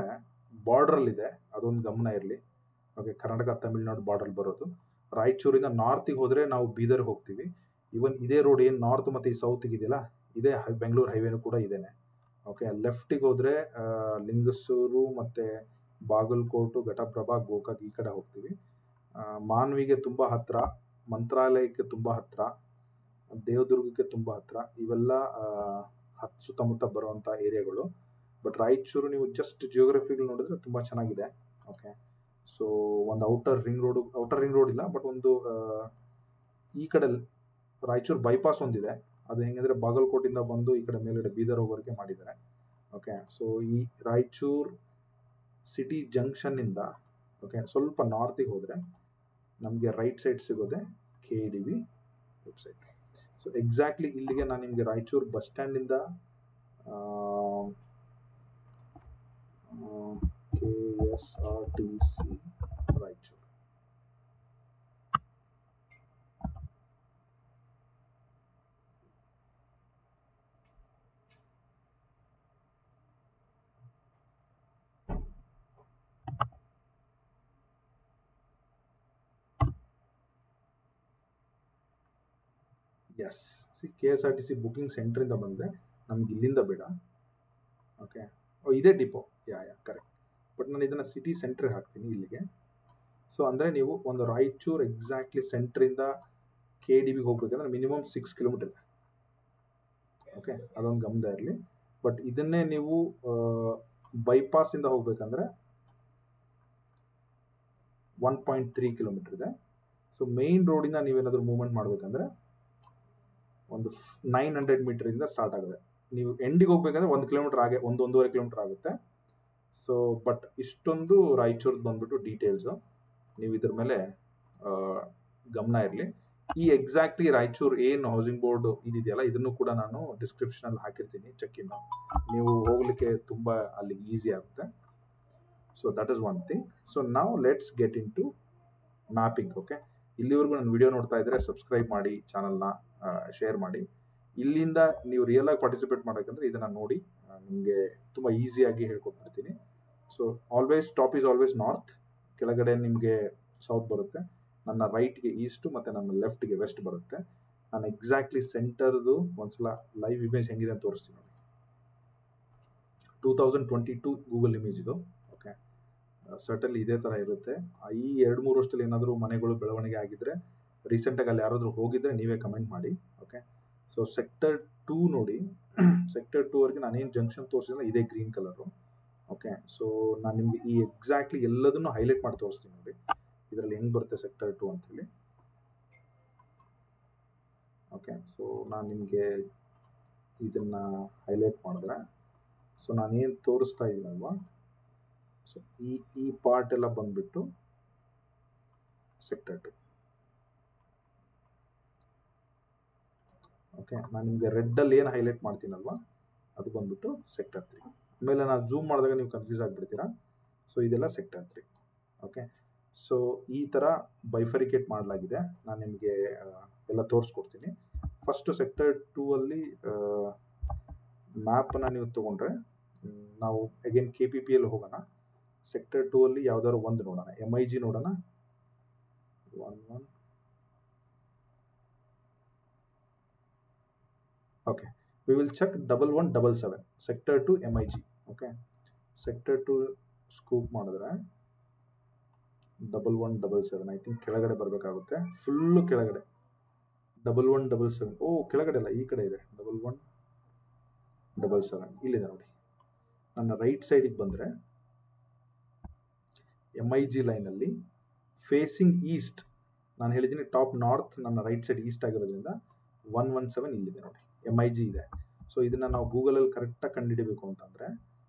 ಬಾರ್ಡ್ರಲ್ಲಿದೆ, ಅದೊಂದು ಗಮನ ಇರಲಿ. ಓಕೆ, ಕರ್ನಾಟಕ ತಮಿಳ್ನಾಡು ಬಾರ್ಡ್ರಲ್ಲಿ ಬರೋದು. ರಾಯಚೂರಿಂದ ನಾರ್ತಿಗೆ ಹೋದರೆ ನಾವು ಬೀದರ್ ಹೋಗ್ತೀವಿ. ಇವನ್ ಇದೇ ರೋಡ್ ಏನು ನಾರ್ತ್ ಮತ್ತು ಈ ಸೌತಿಗೆ ಇದೆಯಲ್ಲ, ಇದೇ ಬೆಂಗಳೂರು ಹೈವೇನು ಕೂಡ ಇದೇನೆ. ಓಕೆ, ಲೆಫ್ಟಿಗೆ ಹೋದರೆ ಲಿಂಗಸೂರು ಮತ್ತು ಬಾಗಲಕೋಟು, ಘಟಪ್ರಭಾ, ಗೋಕಾಕ್ ಈ ಕಡೆ ಹೋಗ್ತೀವಿ. ಮಾನ್ವಿಗೆ ತುಂಬ ಹತ್ತಿರ, ಮಂತ್ರಾಲಯಕ್ಕೆ ತುಂಬ ಹತ್ತಿರ, ದೇವದುರ್ಗಕ್ಕೆ ತುಂಬ ಹತ್ತಿರ, ಇವೆಲ್ಲ ಸುತ್ತಮುತ್ತ ಬರುವಂಥ ಏರಿಯಾಗಳು. ಬಟ್ ರಾಯಚೂರು ನೀವು ಜಸ್ಟ್ ಜಿಯೋಗ್ರಫಿಗಳು ನೋಡಿದ್ರೆ ತುಂಬ ಚೆನ್ನಾಗಿದೆ. ಓಕೆ, ಸೊ ಒಂದು ಔಟರ್ ರಿಂಗ್ ರೋಡ್ ಇಲ್ಲ, ಬಟ್ ಒಂದು ಈ ಕಡೆ ರಾಯಚೂರು ಬೈಪಾಸ್ ಒಂದಿದೆ. ಅದು ಹೆಂಗಂದರೆ ಬಾಗಲಕೋಟಿಂದ ಬಂದು ಈ ಕಡೆ ಮೇಲ್ಗಡೆ ಬೀದರ್ ಹೋಗೋರಿಗೆ ಮಾಡಿದ್ದಾರೆ. ಓಕೆ, ಸೊ ಈ ರಾಯಚೂರು ಸಿಟಿ ಜಂಕ್ಷನ್ನಿಂದ ಓಕೆ ಸ್ವಲ್ಪ ನಾರ್ತಿಗೆ ಹೋದರೆ ನಮಗೆ ರೈಟ್ ಸೈಡ್ ಸಿಗೋದೆ KDB ವೆಬ್ಸೈಟ್. ಸೊ ಎಕ್ಸಾಕ್ಟ್ಲಿ ಇಲ್ಲಿಗೆ ನಾನು ನಿಮಗೆ ರಾಯಚೂರು ಬಸ್ ಸ್ಟ್ಯಾಂಡಿಂದ KSRTC ರಾಯಚೂರು, ಎಸ್, ಸಿ KSRTC ಬುಕಿಂಗ್ ಸೆಂಟ್ರಿಂದ ಬಂದಿದೆ, ನಮ್ಗೆ ಇಲ್ಲಿಂದ ಬೇಡ. ಓಕೆ, ಇದೇ ಡಿಪೋ, ಯಾ ಕರೆಕ್ಟ್. ಬಟ್ ನಾನು ಇದನ್ನು ಸಿಟಿ ಸೆಂಟ್ರಿಗೆ ಹಾಕ್ತೀನಿ ಇಲ್ಲಿಗೆ. ಸೊ ಅಂದರೆ ನೀವು ಒಂದು ರಾಯಚೂರು ಎಕ್ಸಾಕ್ಟ್ಲಿ ಸೆಂಟ್ರಿಂದ KDBಗೆ ಹೋಗ್ಬೇಕಂದ್ರೆ ಮಿನಿಮಮ್ 6 ಕಿಲೋಮೀಟರ್ ಇದೆ. ಓಕೆ, ಅದೊಂದು ಗಮನ ಇರಲಿ. ಬಟ್ ಇದನ್ನೇ ನೀವು ಬೈಪಾಸಿಂದ ಹೋಗ್ಬೇಕಂದ್ರೆ 1.3 ಕಿಲೋಮೀಟರ್ ಇದೆ. ಸೊ ಮೇನ್ ರೋಡಿಂದ ನೀವೇನಾದರೂ ಮೂವ್ಮೆಂಟ್ ಮಾಡಬೇಕಂದ್ರೆ ಒಂದು 900 ಮೀಟರಿಂದ ಸ್ಟಾರ್ಟ್ ಆಗುತ್ತೆ. ನೀವು ಎಂಡಿಗೆ ಹೋಗ್ಬೇಕಂದ್ರೆ 1 ಕಿಲೋಮೀಟರ್ ಆಗಿ 1-1.5 ಕಿಲೋಮೀಟರ್ ಆಗುತ್ತೆ. ಸೊ ಬಟ್ ಇಷ್ಟೊಂದು ರಾಯಚೂರ್ದು ಬಂದ್ಬಿಟ್ಟು ಡೀಟೇಲ್ಸು, ನೀವು ಇದ್ರ ಮೇಲೆ ಗಮನ ಇರಲಿ. ಈ ಎಕ್ಸಾಕ್ಟ್ಲಿ ರಾಯಚೂರು ಏನು ಹೌಸಿಂಗ್ ಬೋರ್ಡ್ ಇದೆಯಲ್ಲ, ಇದನ್ನು ಕೂಡ ನಾನು ಡಿಸ್ಕ್ರಿಪ್ಷನಲ್ಲಿ ಹಾಕಿರ್ತೀನಿ, ಚೆಕ್ ಇನ್. ನೀವು ಹೋಗ್ಲಿಕ್ಕೆ ತುಂಬ ಅಲ್ಲಿಗೆ ಈಸಿ ಆಗುತ್ತೆ. So that is one thing. So ನಾವು let's get in to mapping. Okay, ಇಲ್ಲಿವರೆಗೂ ನನ್ನ ವಿಡಿಯೋ ನೋಡ್ತಾ ಇದ್ರೆ ಸಬ್ಸ್ಕ್ರೈಬ್ ಮಾಡಿ, ಚಾನಲ್ನ ಶೇರ್ ಮಾಡಿ. ಇಲ್ಲಿಂದ ನೀವು ರಿಯಲ್ ಆಗಿ ಪಾರ್ಟಿಸಿಪೇಟ್ ಮಾಡೋಕ್ಕಂದ್ರೆ ಇದನ್ನು ನೋಡಿ, ನಿಮಗೆ ತುಂಬ ಈಸಿಯಾಗಿ ಹೇಳ್ಕೊಟ್ಬಿಡ್ತೀನಿ. So always top is always north, ಕೆಳಗಡೆ ನಿಮಗೆ ಸೌತ್ ಬರುತ್ತೆ, ನನ್ನ ರೈಟ್ಗೆ ಈಸ್ಟು ಮತ್ತು ನನ್ನ ಲೆಫ್ಟ್ಗೆ ವೆಸ್ಟ್ ಬರುತ್ತೆ. ನಾನು ಎಕ್ಸಾಕ್ಟ್ಲಿ ಸೆಂಟರ್ದು ಒಂದ್ಸಲ ಲೈವ್ ಇಮೇಜ್ ಹೆಂಗಿದೆ ಅಂತ ತೋರಿಸ್ತೀನಿ ನೋಡಿ. 2022 ಗೂಗಲ್ ಇಮೇಜ್ ಇದು. ಓಕೆ, ಸರ್ಟನ್ಲಿ ಇದೇ ಥರ ಇರುತ್ತೆ. ಈ 2-3 ವರ್ಷದಲ್ಲಿ ಏನಾದರೂ ಮನೆಗಳು ಬೆಳವಣಿಗೆ ಆಗಿದ್ದರೆ, ರೀಸೆಂಟಾಗಿ ಅಲ್ಲಿ ಯಾರಾದರೂ ಹೋಗಿದ್ರೆ ನೀವೇ ಕಮೆಂಟ್ ಮಾಡಿ. ಓಕೆ, ಸೊ ಸೆಕ್ಟರ್ 2 ನೋಡಿ. ಸೆಕ್ಟರ್ 2ವರೆಗೆ ನಾನೇನು ಜಂಕ್ಷನ್ ತೋರಿಸಿದ್ರೆ ಇದೇ ಗ್ರೀನ್ ಕಲರು. ಓಕೆ, ಸೊ ನಾನು ನಿಮಗೆ ಈ ಎಕ್ಸಾಕ್ಟ್ಲಿ ಎಲ್ಲದನ್ನು ಹೈಲೈಟ್ ಮಾಡಿ ತೋರಿಸ್ತೀನಿ ನೋಡಿ, ಇದರಲ್ಲಿ ಹೆಂಗೆ ಬರುತ್ತೆ ಸೆಕ್ಟರ್ 2 ಅಂತೇಳಿ. ಓಕೆ, ಸೊ ನಾನು ನಿಮಗೆ ಇದನ್ನು ಹೈಲೈಟ್ ಮಾಡಿದ್ರೆ, ಸೊ ನಾನೇನು ತೋರಿಸ್ತಾ ಇದ್ದೀನಲ್ವಾ, ಸೊ ಈ ಪಾರ್ಟ್ ಎಲ್ಲ ಬಂದ್ಬಿಟ್ಟು ಸೆಕ್ಟರ್ 2. ಓಕೆ, ನಾನು ನಿಮಗೆ ರೆಡ್ಡಲ್ಲಿ ಏನು ಹೈಲೈಟ್ ಮಾಡ್ತೀನಲ್ವಾ, ಅದು ಬಂದ್ಬಿಟ್ಟು ಸೆಕ್ಟರ್ 3. ಆಮೇಲೆ ನಾನು ಝೂಮ್ ಮಾಡಿದಾಗ ನೀವು ಕನ್ಫ್ಯೂಸ್ ಆಗಿಬಿಡ್ತೀರಾ. ಸೊ ಇದೆಲ್ಲ ಸೆಕ್ಟರ್ 3. ಓಕೆ, ಸೊ ಈ ಥರ ಬೈಫರಿಕೇಟ್ ಮಾಡಲಾಗಿದೆ. ನಾನು ನಿಮಗೆ ಎಲ್ಲ ತೋರಿಸ್ಕೊಡ್ತೀನಿ. ಫಸ್ಟು ಸೆಕ್ಟರ್ 2ಅಲ್ಲಿ ಮ್ಯಾಪನ್ನು ನೀವು ತೊಗೊಂಡ್ರೆ, ನಾವು ಅಗೇನ್ KPPL ಹೋಗೋಣ. ಸೆಕ್ಟರ್ 2ಅಲ್ಲಿ ಯಾವ್ದಾದ್ರು ಒಂದು ನೋಡೋಣ, MIG ನೋಡೋಣ. 1 okay, we will check 1177 sector 2 MIG. Okay, sector 2 ಸ್ಕೂಪ್ ಮಾಡಿದ್ರೆ 1177 ಐ ಥಿಂಕ್ ಕೆಳಗಡೆ ಬರಬೇಕಾಗುತ್ತೆ, ಫುಲ್ಲು ಕೆಳಗಡೆ 1177. ಓ, ಕೆಳಗಡೆ ಅಲ್ಲ, ಈ ಕಡೆ ಇದೆ 1177. ಇಲ್ಲಿದೆ ನೋಡಿ. ನನ್ನ ರೈಟ್ ಸೈಡಿಗೆ ಬಂದರೆ MIG ಲೈನಲ್ಲಿ ಫೇಸಿಂಗ್ ಈಸ್ಟ್, ನಾನು ಹೇಳಿದ್ದೀನಿ ಟಾಪ್ ನಾರ್ತ್, ನನ್ನ ರೈಟ್ ಸೈಡ್ ಈಸ್ಟ್ ಆಗಿರೋದ್ರಿಂದ 117 ಇಲ್ಲಿದೆ ನೋಡಿ, MIG ಇದೆ. ಸೊ ಇದನ್ನು ನಾವು ಗೂಗಲಲ್ಲಿ ಕರೆಕ್ಟಾಗಿ ಕಂಡುಹಿಡಬೇಕು ಅಂತಂದರೆ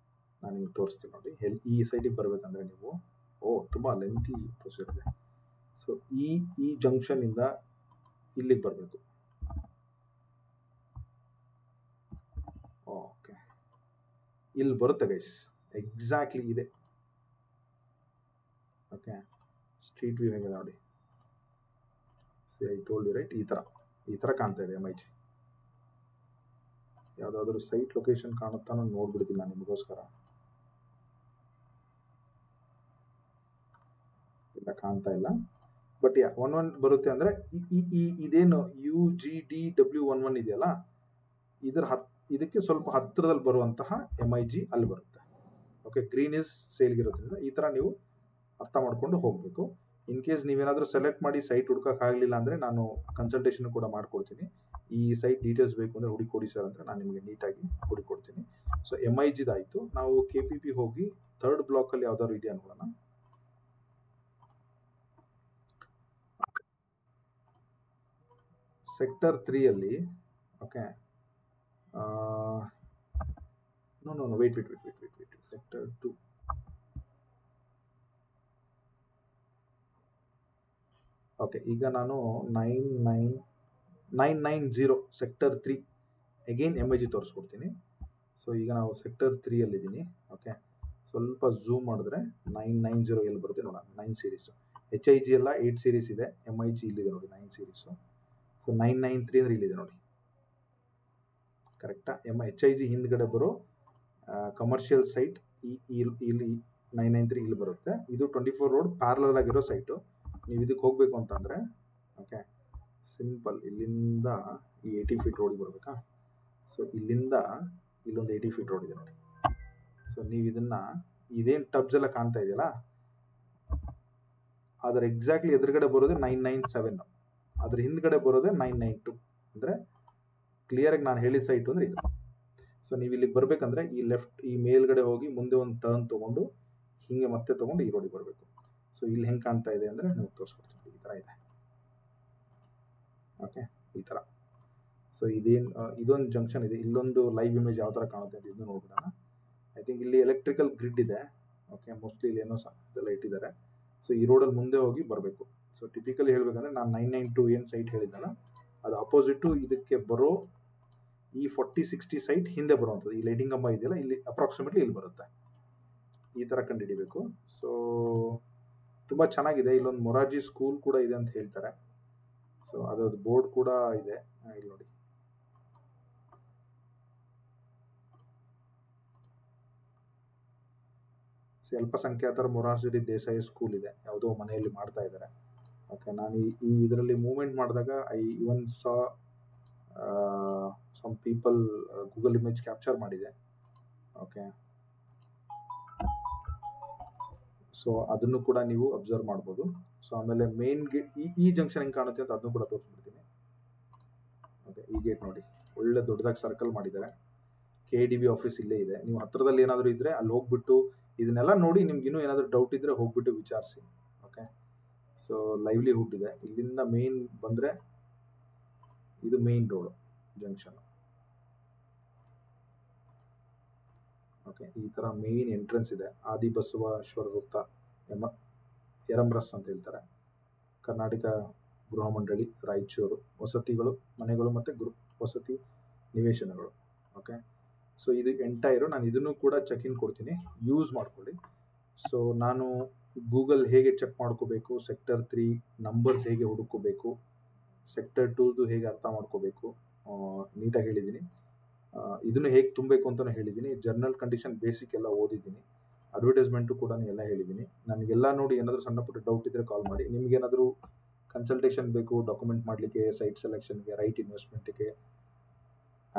ನಾನು ನಿಮ್ಗೆ ತೋರಿಸ್ತೀನಿ ನೋಡಿ. ಈ ಸೈಡಿಗೆ ಬರಬೇಕಂದ್ರೆ ನೀವು, ತುಂಬ ಲೆಂತಿ ಪ್ರೊಸೀಜರ್ ಇದೆ. ಸೊ ಈ ಜಂಕ್ಷನಿಂದ ಇಲ್ಲಿಗೆ ಬರಬೇಕು. ಓಕೆ, ಇಲ್ಲಿ ಬರುತ್ತೆ ಗೈಸ್, ಎಕ್ಸಾಕ್ಟ್ಲಿ ಇದೆ. ಓಕೆ, ಸ್ಟ್ರೀಟ್ ವ್ಯೂ ಹೆಂಗಿದೆ ನೋಡಿ. See I told you right, ಈ ಥರ ಕಾಣ್ತಾ ಇದೆ MIG. ಯಾವುದಾದ್ರೂ ಸೈಟ್ ಲೊಕೇಶನ್ ಕಾಣುತ್ತಾನೋ ನೋಡ್ಬಿಡ್ತೀನಿ ನಾನು ನಿಮಗೋಸ್ಕರ. ಇಲ್ಲ, ಕಾಣ್ತಾ ಇಲ್ಲ. ಬಟ್ 11 ಬರುತ್ತೆ ಅಂದರೆ ಇದೇನು UGDW11 ಇದೆಯಲ್ಲ, ಇದಕ್ಕೆ ಸ್ವಲ್ಪ ಹತ್ತಿರದಲ್ಲಿ ಬರುವಂತಹ MIG ಅಲ್ಲಿ ಬರುತ್ತೆ. ಓಕೆ, ಗ್ರೀನ್ ಇಸ್ ಸೇಲ್ಗಿರೋದ್ರಿಂದ ಈ ಥರ ನೀವು ಅರ್ಥ ಮಾಡ್ಕೊಂಡು ಹೋಗಬೇಕು. ಇನ್ ಕೇಸ್ ನೀವೇನಾದರೂ ಸೆಲೆಕ್ಟ್ ಮಾಡಿ ಸೈಟ್ ಹುಡ್ಕೋಕ್ಕಾಗಲಿಲ್ಲ ಅಂದರೆ ನಾನು ಕನ್ಸಲ್ಟೇಷನ್ ಕೂಡ ಮಾಡ್ಕೊಡ್ತೀನಿ. ಈ ಸೈಟ್ ಡೀಟೇಲ್ಸ್ ಬೇಕು ಅಂದರೆ ಹುಡುಕೊಡಿ ಸರ್ ಅಂದರೆ ನಾನು ನಿಮಗೆ ನೀಟಾಗಿ ಹುಡುಕೊಡ್ತೀನಿ. ಸೊ MIGದಾಯಿತು. ನಾವು KPP ಹೋಗಿ 3rd ಬ್ಲಾಕಲ್ಲಿ ಯಾವ್ದಾದ್ರು ಇದೆಯಾ ನೋಡೋಣ. ಸೆಕ್ಟರ್ 3ಅಲ್ಲಿ okay, no wait sector 2. Okay, ಈಗ ನಾನು 990 ಸೆಕ್ಟರ್ 3 ಅಗೇನ್ MIG ತೋರಿಸ್ಕೊಡ್ತೀನಿ. ಸೊ ಈಗ ನಾವು ಸೆಕ್ಟರ್ 3ಅಲ್ಲಿದ್ದೀನಿ. ಓಕೆ, ಸ್ವಲ್ಪ ಝೂಮ್ ಮಾಡಿದ್ರೆ 990 ಎಲ್ಲಿ ಬರುತ್ತೆ ನೋಡೋಣ. 9 ಸೀರೀಸು, HIG ಎಲ್ಲ 8 ಸೀರೀಸ್ ಇದೆ, MIG ಇಲ್ಲಿದೆ ನೋಡಿ 9 ಸೀರೀಸು. ಸೊ 993 ಅಂದರೆ ಇಲ್ಲಿದೆ ನೋಡಿ, ಕರೆಕ್ಟಾ? HIG ಹಿಂದ್ಗಡೆ ಬರೋ ಕಮರ್ಷಿಯಲ್ ಸೈಟ್ ಇಲ್ಲಿ 993 ಇಲ್ಲಿ ಬರುತ್ತೆ. ಇದು 24 ರೋಡ್ ಪ್ಯಾರಲಲ್ ಆಗಿರೋ ಸೈಟು. ನೀವು ಇದಕ್ಕೆ ಹೋಗಬೇಕು ಅಂತಂದರೆ ಓಕೆ, ಸಿಂಪಲ್ ಇಲ್ಲಿಂದ ಈ 80 ಫೀಟ್ ರೋಡಿಗೆ ಬರಬೇಕಾ. ಸೊ ಇಲ್ಲಿಂದ ಇಲ್ಲೊಂದು 80 ಫೀಟ್ ರೋಡ್ ಇದೆ ನೋಡಿ. ಸೊ ನೀವು ಇದೇನು ಟಬ್ಸ್ ಎಲ್ಲ ಕಾಣ್ತಾ ಇದೆಯಲ್ಲ, ಅದರ ಎಕ್ಸಾಕ್ಟ್ಲಿ ಎದುರುಗಡೆ ಬರೋದೇ 997, ಅದ್ರ ಹಿಂದ್ಗಡೆ ಬರೋದೇ 992. ಅಂದರೆ ಕ್ಲಿಯರಾಗಿ ನಾನು ಹೇಳಿದ ಸೈಟು ಅಂದರೆ ಇದು. ಸೊ ನೀವು ಇಲ್ಲಿಗೆ ಬರಬೇಕಂದ್ರೆ ಈ ಮೇಲ್ಗಡೆ ಹೋಗಿ ಮುಂದೆ ಒಂದು ಟರ್ನ್ ತೊಗೊಂಡು ಹೀಗೆ ಮತ್ತೆ ತೊಗೊಂಡು ಈ ರೋಡಿಗೆ ಬರಬೇಕು. ಸೊ ಇಲ್ಲಿ ಹೆಂಗೆ ಕಾಣ್ತಾ ಇದೆ ಅಂದರೆ ನೀವು ತೋರಿಸ್ಕೊಡ್ತೀನಿ. ಈ ಥರ ಇದೆ. ಓಕೆ, ಈ ಥರ. ಸೊ ಇದೊಂದು ಜಂಕ್ಷನ್ ಇದೆ. ಇಲ್ಲೊಂದು ಲೈವ್ ಇಮೇಜ್ ಯಾವ ಥರ ಕಾಣುತ್ತೆ ಅಂತ ಇದು ನೋಡ್ಬಿಡೋಣ. ಐ ಥಿಂಕ್ ಇಲ್ಲಿ ಎಲೆಕ್ಟ್ರಿಕಲ್ ಗ್ರಿಡ್ ಇದೆ. ಓಕೆ, ಮೋಸ್ಟ್ಲಿ ಇಲ್ಲಿ ಏನೋ ಇದೆಲ್ಲ ಇಟ್ಟಿದ್ದಾರೆ. ಸೊ ಈ ರೋಡಲ್ಲಿ ಮುಂದೆ ಹೋಗಿ ಬರಬೇಕು. ಸೊ ಟಿಪಿಕಲಿ ಹೇಳಬೇಕಂದ್ರೆ ನಾನು 992 ಏನು ಸೈಟ್ ಹೇಳಿದ್ದಲ್ಲ, ಅದು ಅಪೋಸಿಟು ಇದಕ್ಕೆ ಬರೋ ಈ 4060 ಸೈಟ್ ಹಿಂದೆ ಬರುವಂಥದ್ದು. ಈ ಲೈಟಿಂಗ್ ಕಂಬ ಇದೆಯಲ್ಲ, ಇಲ್ಲಿ ಅಪ್ರಾಕ್ಸಿಮೇಟ್ಲಿ ಇಲ್ಲಿ ಬರುತ್ತೆ. ಈ ಥರ ಕಂಡುಹಿಡಿಬೇಕು. ಸೊ ತುಂಬ ಚೆನ್ನಾಗಿದೆ. ಇಲ್ಲೊಂದು ಮೊರಾರ್ಜಿ ಸ್ಕೂಲ್ ಕೂಡ ಇದೆ ಅಂತ ಹೇಳ್ತಾರೆ. ಸೊ ಅದೊಂದು ಬೋರ್ಡ್ ಕೂಡ ಇದೆ, ಇಲ್ಲಿ ನೋಡಿ. ಅಲ್ಪಸಂಖ್ಯಾತರ ಮೊರಾರ್ಜಿ ದೇಸಾಯಿ ಸ್ಕೂಲ್ ಇದೆ, ಯಾವುದೋ ಮನೆಯಲ್ಲಿ ಮಾಡ್ತಾ ಇದ್ದಾರೆ. ಓಕೆ, ನಾನು ಈ ಇದರಲ್ಲಿ ಮೂವ್ಮೆಂಟ್ ಮಾಡಿದಾಗ I even saw some people Google image capture ಮಾಡಿದೆ. ಓಕೆ, ಸೊ ಅದನ್ನು ಕೂಡ ನೀವು ಅಬ್ಸರ್ವ್ ಮಾಡ್ಬೋದು. ಸೊ ಆಮೇಲೆ ಮೇನ್ ಗೇಟ್ ಈ ಜಂಕ್ಷನ್ ಹೆಂಗೆ ಕಾಣುತ್ತೆ ಅಂತ ಅದನ್ನು ಕೂಡ ತೋರಿಸ್ಬಿಡ್ತೀನಿ. ಓಕೆ, ಈ ಗೇಟ್ ನೋಡಿ, ಒಳ್ಳೆ ದೊಡ್ಡದಾಗಿ ಸರ್ಕಲ್ ಮಾಡಿದ್ದಾರೆ. KDB ಆಫೀಸ್ ಇಲ್ಲೇ ಇದೆ. ನೀವು ಹತ್ರದಲ್ಲಿ ಏನಾದರೂ ಇದ್ದರೆ ಅಲ್ಲಿ ಹೋಗ್ಬಿಟ್ಟು ಇದನ್ನೆಲ್ಲ ನೋಡಿ ನಿಮ್ಗೆ ಇನ್ನೂ ಏನಾದರೂ ಡೌಟ್ ಇದ್ದರೆ ಹೋಗ್ಬಿಟ್ಟು ವಿಚಾರಿಸಿ. ಓಕೆ, ಸೊ ಲೈವ್ಲಿಹುಡ್ ಇದೆ. ಇಲ್ಲಿಂದ ಮೇನ್ ಬಂದರೆ ಇದು ಮೇನ್ ರೋಡ್ ಜಂಕ್ಷನ್. ಓಕೆ, ಈ ಥರ ಮೇನ್ ಎಂಟ್ರೆನ್ಸ್ ಇದೆ. ಆದಿಬಸವೇಶ್ವರ ವೃತ್ತ ಯರಮ್ರಸ್ ಅಂತ ಹೇಳ್ತಾರೆ. ಕರ್ನಾಟಕ ಗೃಹ ಮಂಡಳಿ ರಾಯಚೂರು. ವಸತಿಗಳು, ಮನೆಗಳು ಮತ್ತು ವಸತಿ ನಿವೇಶನಗಳು. ಓಕೆ, ಸೊ ಇದು ಎಂಟೈರು. ನಾನು ಇದನ್ನು ಕೂಡ ಚೆಕ್ ಇನ್ ಕೊಡ್ತೀನಿ, ಯೂಸ್ ಮಾಡ್ಕೊಳ್ಳಿ. ಸೊ ನಾನು ಗೂಗಲ್ ಹೇಗೆ ಚೆಕ್ ಮಾಡ್ಕೋಬೇಕು, ಸೆಕ್ಟರ್ 3 ನಂಬರ್ಸ್ ಹೇಗೆ ಹುಡುಕೋಬೇಕು, ಸೆಕ್ಟರ್ 2ದು ಹೇಗೆ ಅರ್ಥ ಮಾಡ್ಕೋಬೇಕು ನೀಟಾಗಿ ಹೇಳಿದ್ದೀನಿ. ಇದನ್ನು ಹೇಗೆ ತುಂಬಬೇಕು ಅಂತಲೂ ಹೇಳಿದ್ದೀನಿ. ಜರ್ನಲ್ ಕಂಡೀಷನ್ ಬೇಸಿಕ್ ಎಲ್ಲ ಓದಿದ್ದೀನಿ. ಅಡ್ವರ್ಟೈಸ್ಮೆಂಟು ಕೂಡ ಎಲ್ಲ ಹೇಳಿದ್ದೀನಿ. ನನಗೆಲ್ಲ ನೋಡಿ ಏನಾದರೂ ಸಣ್ಣ ಪುಟ್ಟ ಡೌಟ್ ಇದ್ದರೆ ಕಾಲ್ ಮಾಡಿ. ನಿಮಗೇನಾದರೂ ಕನ್ಸಲ್ಟೇಷನ್ ಬೇಕು ಡಾಕ್ಯುಮೆಂಟ್ ಮಾಡಲಿಕ್ಕೆ, ಸೈಟ್ ಸೆಲೆಕ್ಷನ್ಗೆ, ರೈಟ್ ಇನ್ವೆಸ್ಟ್ಮೆಂಟಿಗೆ,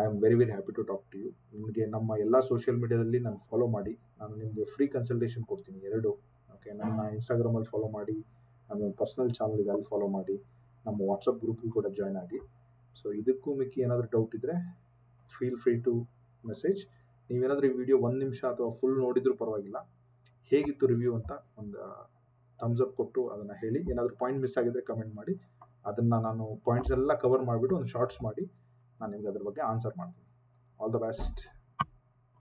I am very happy to talk to you. ನಿಮಗೆ ನಮ್ಮ ಎಲ್ಲ ಸೋಷಿಯಲ್ ಮೀಡಿಯಾದಲ್ಲಿ ನಾನು ಫಾಲೋ ಮಾಡಿ. ನಾನು ನಿಮಗೆ ಫ್ರೀ ಕನ್ಸಲ್ಟೇಷನ್ ಕೊಡ್ತೀನಿ 2. ಓಕೆ, ನನ್ನ ಇನ್ಸ್ಟಾಗ್ರಾಮಲ್ಲಿ ಫಾಲೋ ಮಾಡಿ, ನನ್ನ ಪರ್ಸ್ನಲ್ ಚಾನಲ್ ಇದೆ ಅಲ್ಲಿ ಫಾಲೋ ಮಾಡಿ, ನಮ್ಮ ವಾಟ್ಸಪ್ ಗ್ರೂಪ್ಗೂ ಕೂಡ ಜಾಯ್ನ್ ಆಗಿ. ಸೊ ಇದಕ್ಕೂ ಮಿಕ್ಕಿ ಏನಾದರೂ ಡೌಟ್ ಇದ್ದರೆ ಫೀಲ್ ಫ್ರೀ ಟು ಮೆಸೇಜ್. ನೀವೇನಾದರೂ ಈ ವಿಡಿಯೋ 1 ನಿಮಿಷ ಅಥವಾ ಫುಲ್ ನೋಡಿದ್ರೂ ಪರವಾಗಿಲ್ಲ, ಹೇಗಿತ್ತು ರಿವ್ಯೂ ಅಂತ ಒಂದು ಥಮ್ಸ್ ಅಪ್ ಕೊಟ್ಟು ಅದನ್ನು ಹೇಳಿ. ಏನಾದರೂ ಪಾಯಿಂಟ್ ಮಿಸ್ ಆಗಿದ್ದರೆ ಕಮೆಂಟ್ ಮಾಡಿ. ಅದನ್ನು ನಾನು ಪಾಯಿಂಟ್ಸ್ ಎಲ್ಲ ಕವರ್ ಮಾಡಿಬಿಟ್ಟು ಒಂದು ಶಾರ್ಟ್ಸ್ ಮಾಡಿ ನಾನು ನಿಮಗೆ ಅದ್ರ ಬಗ್ಗೆ ಆನ್ಸರ್ ಮಾಡ್ತೀನಿ. All the best.